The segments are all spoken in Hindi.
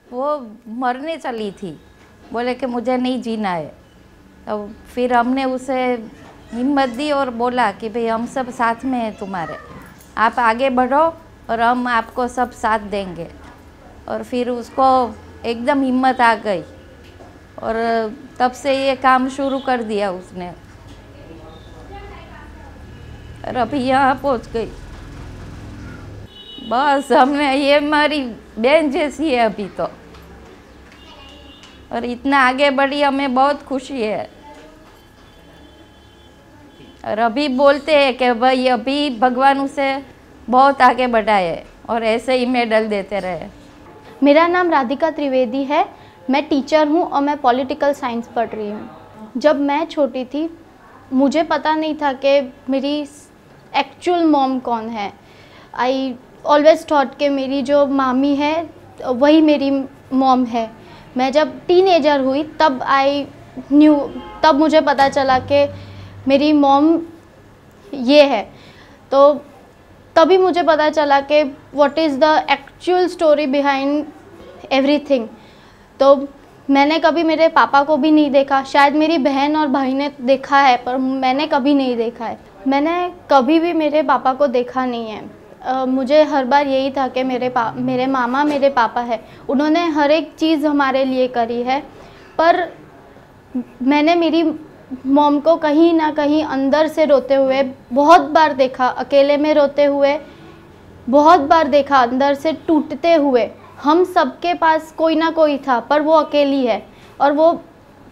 वो मरने चली थी, बोले कि मुझे नहीं जीना है। तो फिर हमने उसे हिम्मत दी और बोला कि भाई हम सब साथ में हैं तुम्हारे, आप आगे बढ़ो और हम आपको सब साथ देंगे। और फिर उसको एकदम हिम्मत आ गई और तब से ये काम शुरू कर दिया उसने और अभी यहाँ पहुँच गई। बस हमने ये हमारी बहन जैसी है अभी तो, और इतना आगे बढ़ी, हमें बहुत खुशी है। और अभी बोलते हैं कि भाई अभी भगवान उसे बहुत आगे बढ़ाए और ऐसे ही मेडल देते रहे। मेरा नाम राधिका त्रिवेदी है, मैं टीचर हूँ और मैं पॉलिटिकल साइंस पढ़ रही हूँ। जब मैं छोटी थी मुझे पता नहीं था कि मेरी एक्चुअल मॉम कौन है। आई ऑलवेज थॉट कि मेरी जो मामी है वही मेरी मॉम है। मैं जब टीनेजर हुई तब तब मुझे पता चला कि मेरी मॉम ये है। तो तभी मुझे पता चला कि what is the actual story behind everything. तो मैंने कभी मेरे पापा को भी नहीं देखा, शायद मेरी बहन और भाई ने देखा है पर मैंने कभी नहीं देखा है। मैंने कभी भी मेरे पापा को देखा नहीं है। मुझे हर बार यही था कि मेरे मामा मेरे पापा है, उन्होंने हर एक चीज़ हमारे लिए करी है। पर मैंने मेरी मॉम को कहीं ना कहीं अंदर से रोते हुए बहुत बार देखा, अकेले में रोते हुए बहुत बार देखा, अंदर से टूटते हुए। हम सबके पास कोई ना कोई था पर वो अकेली है, और वो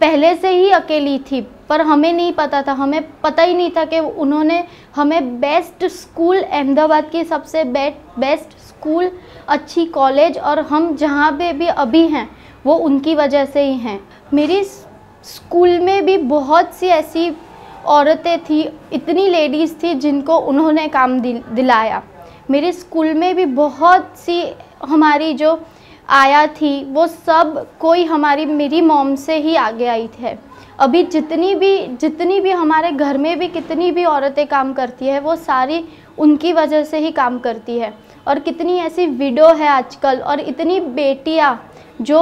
पहले से ही अकेली थी पर हमें नहीं पता था। हमें पता ही नहीं था कि उन्होंने हमें बेस्ट स्कूल, अहमदाबाद की सबसे बेस्ट स्कूल, अच्छी कॉलेज, और हम जहाँ पे भी अभी हैं वो उनकी वजह से ही हैं। मेरी स्कूल में भी बहुत सी ऐसी औरतें थी, इतनी लेडीज़ थी जिनको उन्होंने काम दिलाया। मेरे स्कूल में भी बहुत सी हमारी जो आया थी वो सब कोई मेरी मॉम से ही आगे आई थे। अभी जितनी भी हमारे घर में भी कितनी भी औरतें काम करती है वो सारी उनकी वजह से ही काम करती है। और कितनी ऐसी विडो है आजकल, और इतनी बेटियां जो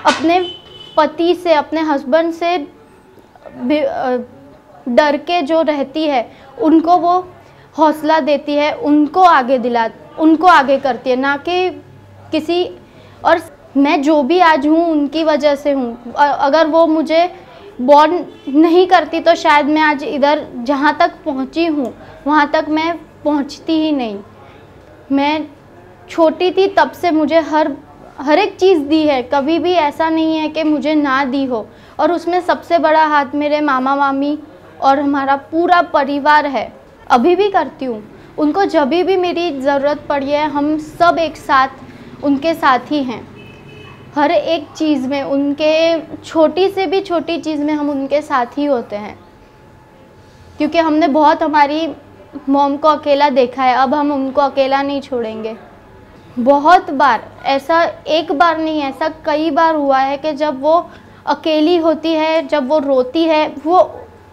अपने पति से, अपने हस्बैंड से डर के जो रहती है, उनको वो हौसला देती है, उनको आगे करती है, ना कि किसी। और मैं जो भी आज हूँ उनकी वजह से हूँ। अगर वो मुझे बॉर्न नहीं करती तो शायद मैं आज इधर जहाँ तक पहुँची हूँ वहाँ तक मैं पहुँचती ही नहीं। मैं छोटी थी तब से मुझे हर एक चीज़ दी है, कभी भी ऐसा नहीं है कि मुझे ना दी हो। और उसमें सबसे बड़ा हाथ मेरे मामा मामी और हमारा पूरा परिवार है। अभी भी करती हूँ, उनको जब भी मेरी ज़रूरत पड़ी है हम सब एक साथ उनके साथ ही हैं। हर एक चीज़ में, उनके छोटी से भी छोटी चीज़ में हम उनके साथ ही होते हैं, क्योंकि हमने बहुत हमारी मॉम को अकेला देखा है। अब हम उनको अकेला नहीं छोड़ेंगे। बहुत बार, ऐसा एक बार नहीं, ऐसा कई बार हुआ है कि जब वो अकेली होती है, जब वो रोती है,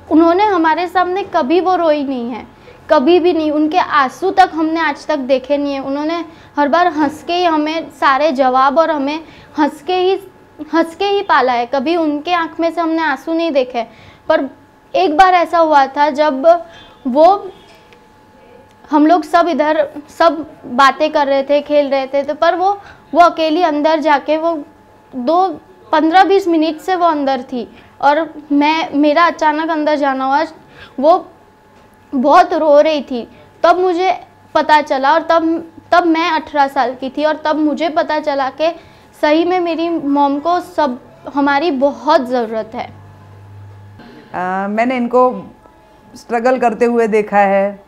उन्होंने हमारे सामने कभी वो रोई नहीं है, कभी भी नहीं। उनके आंसू तक हमने आज तक देखे नहीं है। उन्होंने हर बार हंस के ही हमें सारे जवाब, और हमें हंस के ही पाला है। कभी उनके आँख में से हमने आंसू नहीं देखे। पर एक बार ऐसा हुआ था जब हम लोग सब बातें कर रहे थे, खेल रहे थे, तो पर वो अकेली अंदर जाके, वो 15-20 मिनट से वो अंदर थी, और मेरा अचानक अंदर जाना हुआ। वो बहुत रो रही थी, तब मुझे पता चला। और तब मैं 18 साल की थी, और तब मुझे पता चला कि सही में मेरी मॉम को हमारी बहुत ज़रूरत है। मैंने इनको स्ट्रगल करते हुए देखा है,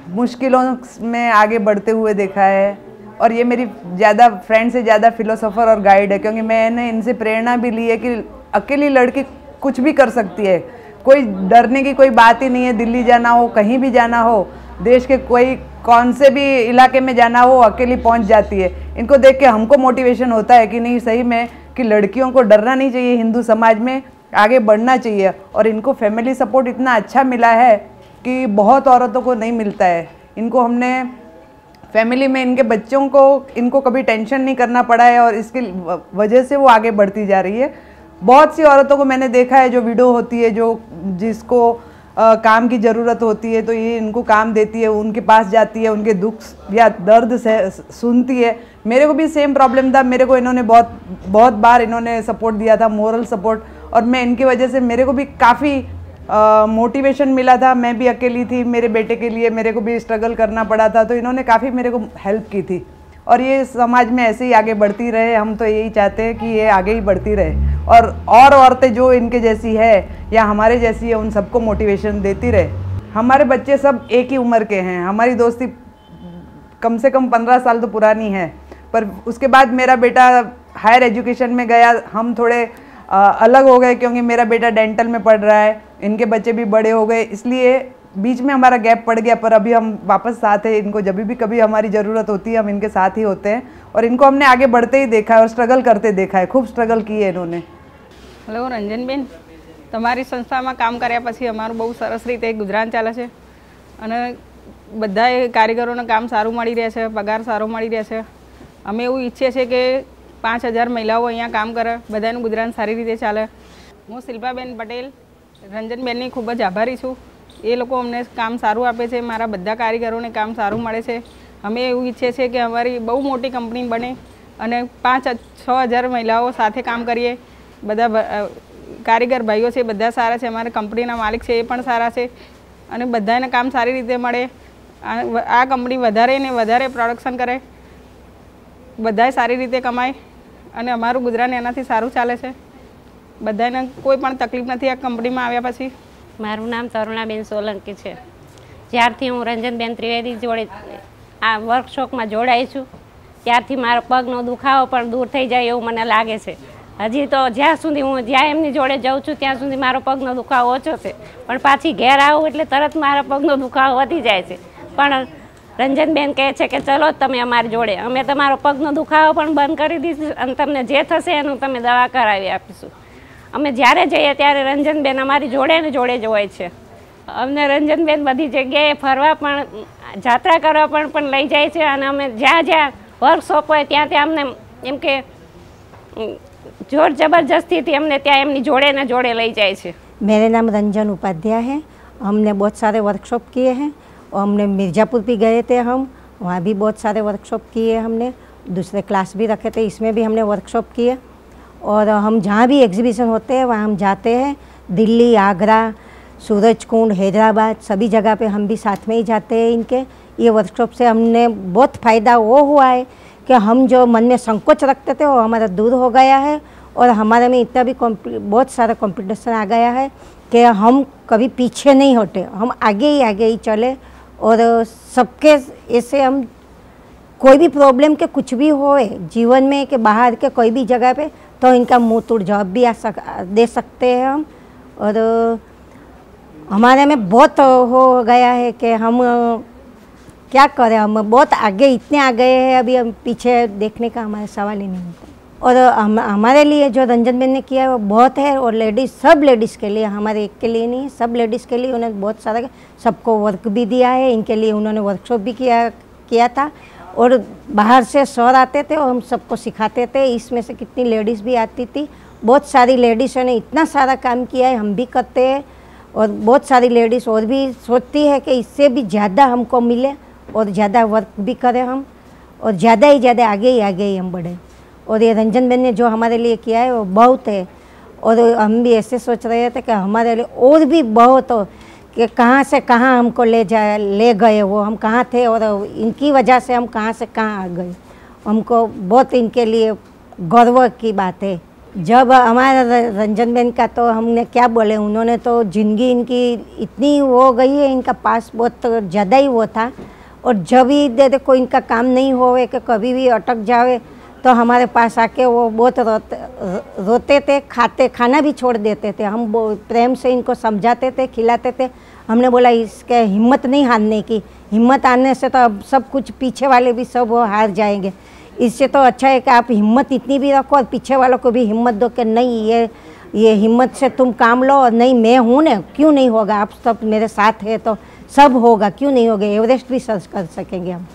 मुश्किलों में आगे बढ़ते हुए देखा है, और ये मेरी ज़्यादा फ्रेंड से ज़्यादा फिलोसोफर और गाइड है, क्योंकि मैंने इनसे प्रेरणा भी ली है कि अकेली लड़की कुछ भी कर सकती है। कोई डरने की कोई बात ही नहीं है। दिल्ली जाना हो, कहीं भी जाना हो, देश के कोई कौन से भी इलाके में जाना हो, अकेली पहुंच जाती है। इनको देख के हमको मोटिवेशन होता है कि नहीं, सही में कि लड़कियों को डरना नहीं चाहिए, हिंदू समाज में आगे बढ़ना चाहिए। और इनको फैमिली सपोर्ट इतना अच्छा मिला है कि बहुत औरतों को नहीं मिलता है। इनको हमने फैमिली में इनके बच्चों को इनको कभी टेंशन नहीं करना पड़ा है और इसकी वजह से वो आगे बढ़ती जा रही है। बहुत सी औरतों को मैंने देखा है जो विडो होती है, जो जिसको काम की ज़रूरत होती है, तो ये इनको काम देती है, उनके पास जाती है, उनके दुख या दर्द से सुनती है। मेरे को भी सेम प्रॉब्लम था, मेरे को इन्होंने बहुत बार इन्होंने सपोर्ट दिया था, मोरल सपोर्ट, और मैं इनकी वजह से मेरे को भी काफ़ी मोटिवेशन मिला था। मैं भी अकेली थी, मेरे बेटे के लिए मेरे को भी स्ट्रगल करना पड़ा था, तो इन्होंने काफ़ी मेरे को हेल्प की थी। और ये समाज में ऐसे ही आगे बढ़ती रहे, हम तो यही चाहते हैं कि ये आगे ही बढ़ती रहे और औरतें जो इनके जैसी है या हमारे जैसी है उन सबको मोटिवेशन देती रहे। हमारे बच्चे सब एक ही उम्र के हैं, हमारी दोस्ती कम से कम 15 साल तो पुरानी है, पर उसके बाद मेरा बेटा हायर एजुकेशन में गया, हम थोड़े अलग हो गए क्योंकि मेरा बेटा डेंटल में पढ़ रहा है, इनके बच्चे भी बड़े हो गए, इसलिए बीच में हमारा गैप पड़ गया। पर अभी हम वापस साथ हैं, इनको जब भी कभी हमारी ज़रूरत होती है हम इनके साथ ही होते हैं और इनको हमने आगे बढ़ते ही देखा है और स्ट्रगल करते देखा है, खूब स्ट्रगल की है इन्होंने। હેલો રંજનબેન, તમારી સંસ્થામાં કામ કર્યા પછી અમારું બહુ સરસ રીતે ગુજરાન ચાલે છે અને બધાએ કારીગરોને કામ સારું મળી રહે છે, પગાર સારો મળી રહે છે। અમે એવું ઈચ્છીએ છીએ કે 5000 મહિલાઓ અહીંયા કામ કરે, બધાનું ગુજરાન સારી રીતે ચાલે। હું શિલ્પાબેન પટેલ રંજનબેનની ખૂબ જ આભારી છું। એ લોકો અમને કામ સારું આપે છે, મારા બધા કારીગરોને કામ સારું મળે છે। અમે એવું ઈચ્છીએ છીએ કે અમારી બહુ મોટી કંપની બને અને 5-6 હજાર મહિલાઓ સાથે કામ કરીએ। બધા કારીગર ભાઈઓ છે બધા સારા છે, અમારા કંપનીના માલિક છે એ પણ સારા છે અને બધાને કામ સારી રીતે મળે। આ કંપની વધારે ને વધારે પ્રોડક્શન કરે, બધાએ સારી રીતે કમાય અને અમારું ગુજરાન એનાથી સારું ચાલે છે। બધાને કોઈ પણ તકલીફ નથી આ કંપનીમાં આવ્યા પછી। મારું નામ તરુણાબેન સોલંકી છે। જ્યારથી હું રંજનબેન ત્રિવેદી જોડે આ વર્કશોપમાં જોડાઈ છું ત્યારથી મારો પગનો દુખાવો પણ દૂર થઈ જાય એવું મને લાગે છે। હજી તો જ્યાં સુધી હું જ્યાં એમની જોડે જાઉં છું ત્યાં સુધી મારો પગનો દુખાવો ઓછો છે, પણ પાછી ઘેર આવું એટલે તરત મારા પગનો દુખાવો વધી જાય છે। પણ રંજનબેન કહે છે કે ચલો તમે અમારી જોડે, અમે તમારો પગનો દુખાવો પણ બંધ કરી દઈશું અને તમને જે થશે એનું તમે દવા કરાવી આપીશું। અમે જ્યારે જઈએ ત્યારે રંજનબેન અમારી જોડે ને જોડે જ હોય છે। અમને રંજનબેન બધી જગ્યાએ ફરવા પણ, જાત્રા કરવા પણ લઈ જાય છે અને અમે જ્યાં જ્યાં વર્કશોપ હોય ત્યાં ત્યાં અમને એમ કે जोर जबरदस्ती थी हमने त्या एमनी जोड़े न जोड़े ले जाए छे। मेरे नाम रंजन उपाध्याय है। हमने बहुत सारे वर्कशॉप किए हैं और हमने मिर्ज़ापुर भी गए थे, हम वहाँ भी बहुत सारे वर्कशॉप किए। हमने दूसरे क्लास भी रखे थे, इसमें भी हमने वर्कशॉप किए और हम जहाँ भी एग्जीबिशन होते हैं वहाँ हम जाते हैं। दिल्ली, आगरा, सूरजकुंड, हैदराबाद, सभी जगह पे हम भी साथ में ही जाते हैं। इनके ये वर्कशॉप से हमने बहुत फ़ायदा वो हुआ है कि हम जो मन में संकोच रखते थे वो हमारा दूर हो गया है और हमारे में इतना भी बहुत सारा कंपटीशन आ गया है कि हम कभी पीछे नहीं हटे, हम आगे ही चले और सबके ऐसे हम कोई भी प्रॉब्लम के कुछ भी होए जीवन में कि बाहर के कोई भी जगह पे तो इनका मुंह तोड़ जवाब भी दे सकते हैं हम। और हमारे में बहुत हो गया है कि हम क्या करें, हम बहुत आगे इतने आ गए हैं, अभी हम पीछे देखने का हमारा सवाल ही नहीं होता। और हमारे लिए जो रंजनबेन ने किया है वो बहुत है और लेडीज़, सब लेडीज़ के लिए, हमारे एक के लिए नहीं, सब लेडीज़ के लिए उन्होंने बहुत सारा सबको वर्क भी दिया है। इनके लिए उन्होंने वर्कशॉप भी किया था और बाहर से सर आते थे और हम सबको सिखाते थे। इसमें से कितनी लेडीज़ भी आती थी, बहुत सारी लेडीज़ों ने इतना सारा काम किया है, हम भी करते हैं और बहुत सारी लेडीज़ और भी सोचती है कि इससे भी ज़्यादा हमको मिले और ज़्यादा वर्क भी करें हम और ज़्यादा ही ज़्यादा आगे ही हम बढ़े। और ये रंजनबेन ने जो हमारे लिए किया है वो बहुत है और हम भी ऐसे सोच रहे थे कि हमारे लिए और भी बहुत हो कि कहाँ से कहाँ हमको ले गए वो, हम कहाँ थे और इनकी वजह से हम कहाँ से कहाँ आ गए। हमको बहुत इनके लिए गर्व की बात है। जब हमारा रंजनबेन का तो हमने क्या बोले, उन्होंने तो ज़िंदगी इनकी इतनी हो गई है, इनका पास बहुत ज़्यादा ही वो था और जब भी देखो इनका काम नहीं होवे कि कभी भी अटक जावे तो हमारे पास आके वो बहुत रोते थे, खाना भी छोड़ देते थे। हम प्रेम से इनको समझाते थे, खिलाते थे। हमने बोला इसके हिम्मत नहीं हारने की, हिम्मत हारने से तो अब सब कुछ पीछे वाले भी सब वो हार जाएंगे। इससे तो अच्छा है कि आप हिम्मत इतनी भी रखो और पीछे वालों को भी हिम्मत दो कि नहीं ये हिम्मत से तुम काम लो और नहीं मैं हूँ ना, क्यों नहीं होगा, आप सब मेरे साथ है तो सब होगा, क्यों नहीं होगा, एवरेस्ट भी सर्च कर सकेंगे हम।